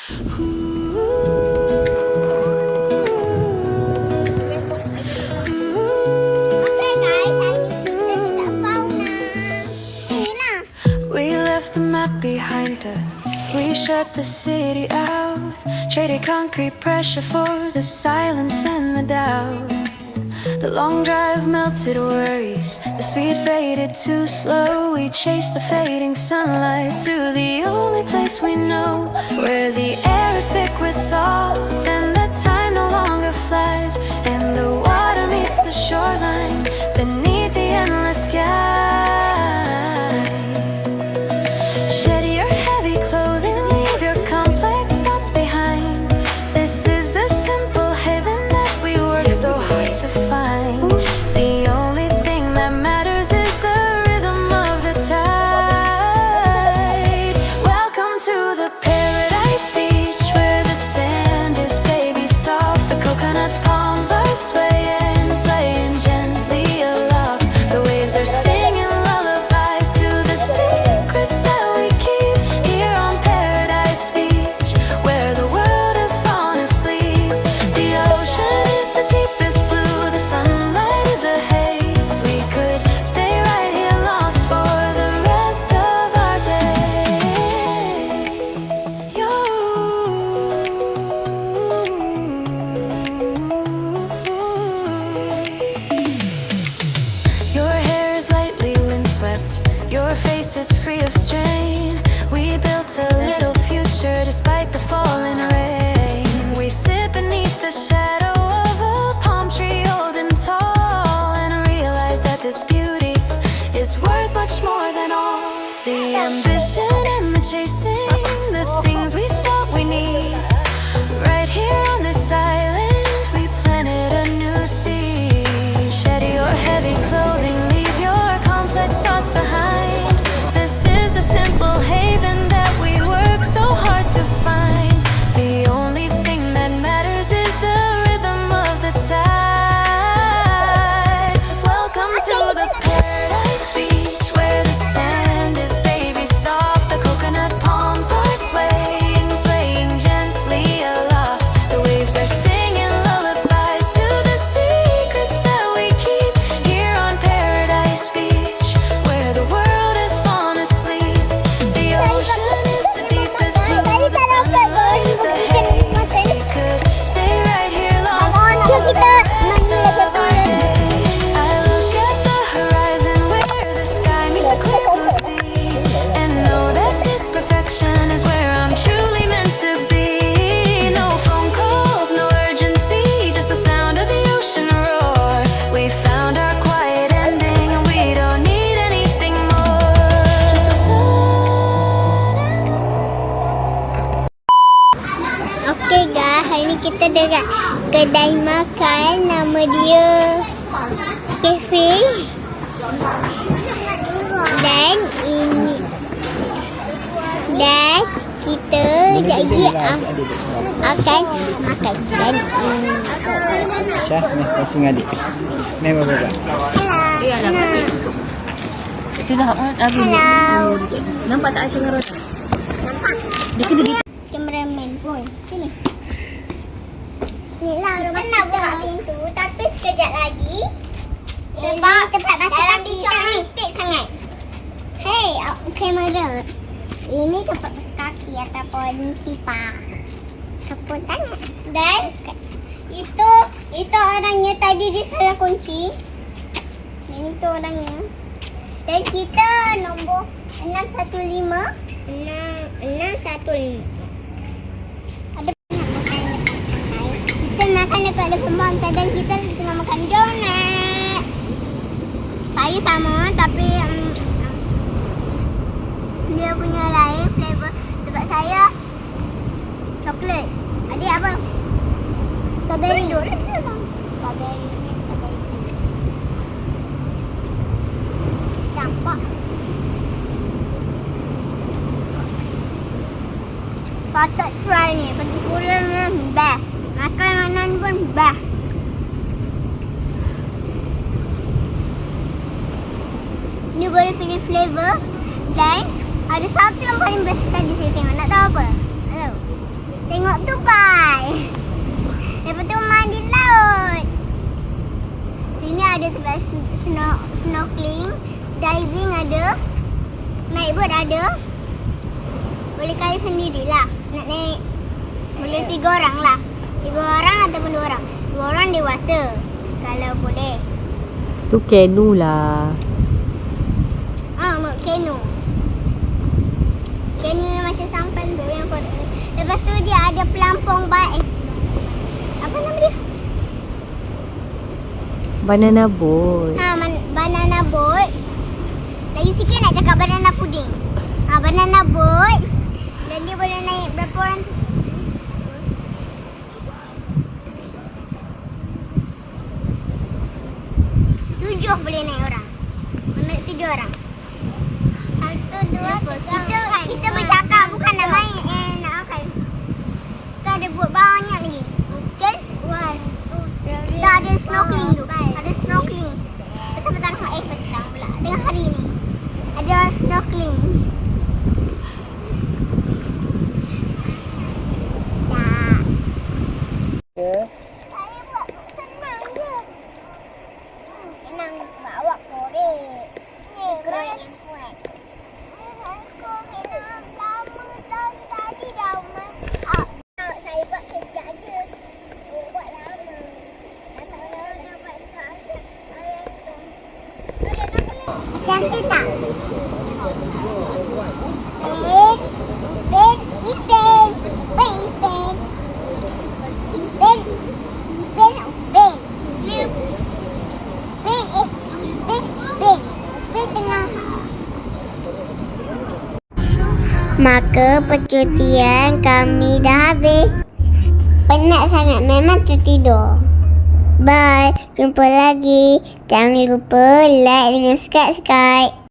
We left the map behind us. We shut the city out. Traded concrete pressure for the silence and the doubt. The long drive melted worries. The speed faded too slow. We chased the fading sunlight to the only place we know, where the air is thick with salt and the time no longer flies, and the water meets the shoreline beneath the endless sky. Shed your heavy clothing, leave your complex thoughts behind. This is the simple haven that we work so hard to find. The only thing that matters is the rhythm of the tide. Welcome to the paradise beach, where the sand is baby soft. The coconut palms are swaying, swaying gently aloft. The waves are singing lullabies to the secrets that we keep here on Paradise Beach, where the world has fallen asleep. The ocean is the deepest blue, the sunlight is a haze. We could stay right here lost for the rest of our days. Your hair is lightly windswept, your face is free of strain. We built a little future despite the falling rain. We sit beneath the shadow of a palm tree old and tall, and realize that this beauty is worth much more than all the ambition and the chasing, the things we thought we need. Right here on this island, we planted a new seed. Shed your heavy clothing, leave your complex thoughts behind. This is the simple haven that we work so hard to find. The only thing that matters is the rhythm of the tide. Welcome to the paradise beach, where the sand is baby soft. The coconut palms are swaying, swaying gently aloft. The waves are singing lullabies to the secrets that we keep here on Paradise Beach, where the world has fallen asleep. The ocean is the deepest blue, the sunlight is a haze. We could stay right here lost for the rest of our days. I look at the horizon where the sky meets a clear blue sea, and know that this perfection is where I'm truly meant to be. No phone calls, no urgency, just the sound of the ocean roar. We found our quiet ending and we don't need anything more. Just the sun and the Okey guys, hari ni kita dekat kedai makan, nama dia Cafe. Dan ini dan kita jadi akan makan. Dan ini Syah, ni kasih ngadik. Memang berapa? Hello. Itu dah habis. Hello. Nampak tak Aisyah dengan Roda? Nampak? Dia kena gitu. Cameraman pun. Sini. Ni lah kita nak buka pintu tapi sekejap lagi. Sebab cepat dalam bincang cantik sangat. Hey, kamera. Ini tempat basuh kaki ataupun spa. Sapu tangan. Dan itu orangnya tadi dia salah kunci. Dan itu orangnya. Dan kita nombor 615. 615. Ada banyak makanan dekat pantai. Kita makan dekat depan pantai dan kita tengah makan donat. Saya sama tapi dia punya lain flavor sebab saya coklat. Adik apa? Strawberry. Strawberry. Campak. Patut try ni. Pergi pulang ni best. Makanan pun best. Ni boleh pilih flavor. Dan ada satu yang paling best tadi saya tengok. Nak tahu apa? Nak tahu? snorkeling, diving ada, naik boat ada. Boleh kali sendirilah. Nak naik boleh 3 orang lah. 3 orang ataupun 2 orang. 2 orang dewasa. Kalau boleh. Tu canoe lah. Canoe. Canoe yang macam sampan tu yang kotak. Lepas tu dia ada pelampung apa nama dia? Banana boat. Banana boat. Lagi sikit nak cakap banana pudding. Banana boat. Dan dia boleh naik berapa orang tu? 7 boleh naik orang. Naik 7 orang. 1, 2, 3. Kita bercakap bukan nak main nak makan. Kita ada buat banyak lagi. Betul? 1, 2, 3. Dah ada snorkeling tu. Ada snorkeling. Petang-petang. Petang pula. Tengah hari ni. Ada snorkeling. Tak. Saya buat senang je. Senang sebab awak korek. Korek yang kuat. Tadi dah saya buat kejap je. Buat lama. Nak buat sekejap. Cantik tak? Maka percutian kami dah habis. Penat sangat, memang tertidur. Bye, jumpa lagi. Jangan lupa like dan subscribe.